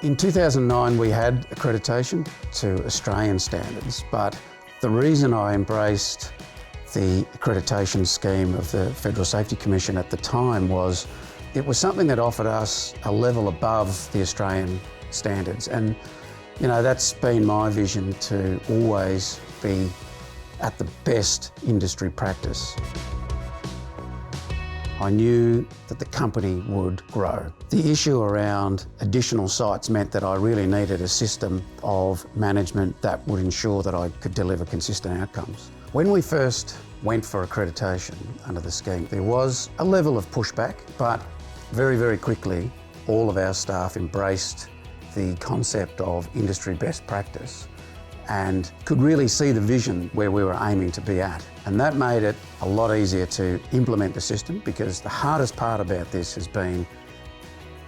In 2009 we had accreditation to Australian standards, but the reason I embraced the accreditation scheme of the Federal Safety Commission at the time was it was something that offered us a level above the Australian standards, and that's been my vision, to always be at the best industry practice. I knew that the company would grow. The issue around additional sites meant that I really needed a system of management that would ensure that I could deliver consistent outcomes. When we first went for accreditation under the scheme, there was a level of pushback, but very, very quickly all of our staff embraced the concept of industry best practice and could really see the vision where we were aiming to be at. And that made it a lot easier to implement the system, because the hardest part about this has been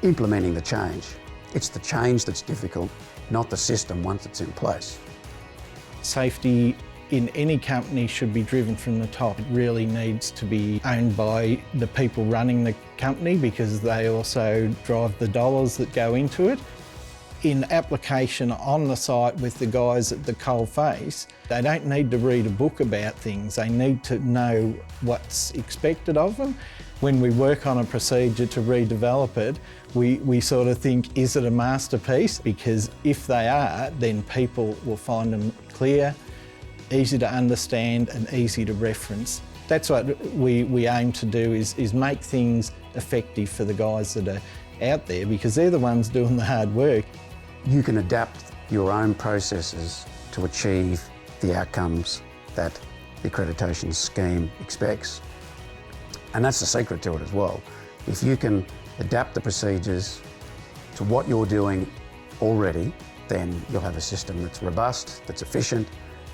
implementing the change. It's the change that's difficult, not the system once it's in place. Safety in any company should be driven from the top. It really needs to be owned by the people running the company, because they also drive the dollars that go into it. In application on the site with the guys at the coalface, they don't need to read a book about things. They need to know what's expected of them. When we work on a procedure to redevelop it, we sort of think, is it a masterpiece? Because if they are, then people will find them clear, easy to understand and easy to reference. That's what we aim to do, is make things effective for the guys that are out there, because they're the ones doing the hard work. You can adapt your own processes to achieve the outcomes that the accreditation scheme expects. And that's the secret to it as well. If you can adapt the procedures to what you're doing already, then you'll have a system that's robust, that's efficient,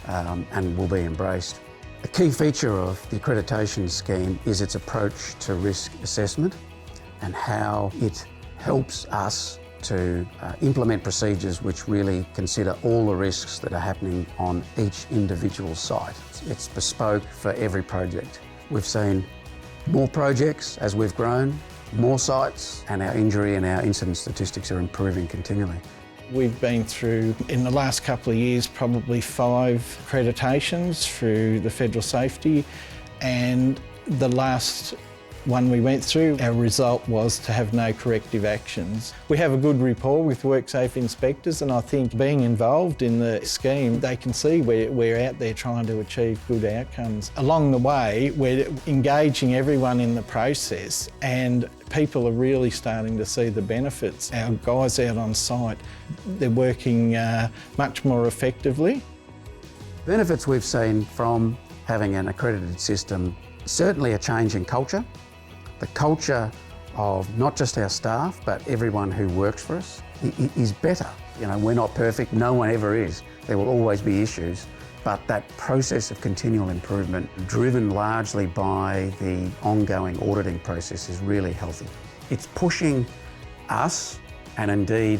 and will be embraced. A key feature of the accreditation scheme is its approach to risk assessment and how it helps us to implement procedures which really consider all the risks that are happening on each individual site. It's bespoke for every project. We've seen more projects as we've grown, more sites, and our injury and our incident statistics are improving continually. We've been through, in the last couple of years, probably 5 accreditations through the Federal Safety, and the last one we went through, our result was to have no corrective actions. We have a good rapport with WorkSafe inspectors, and I think being involved in the scheme, they can see we're out there trying to achieve good outcomes. Along the way, we're engaging everyone in the process, and people are really starting to see the benefits. Our guys out on site, they're working much more effectively. Benefits we've seen from having an accredited system, certainly a change in culture. The culture of not just our staff, but everyone who works for us is better. We're not perfect, no one ever is. There will always be issues, but that process of continual improvement, driven largely by the ongoing auditing process, is really healthy. It's pushing us, and indeed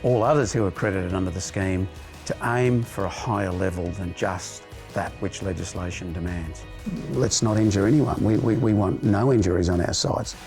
all others who are accredited under the scheme, to aim for a higher level than just that which legislation demands. Let's not injure anyone. We want no injuries on our sites.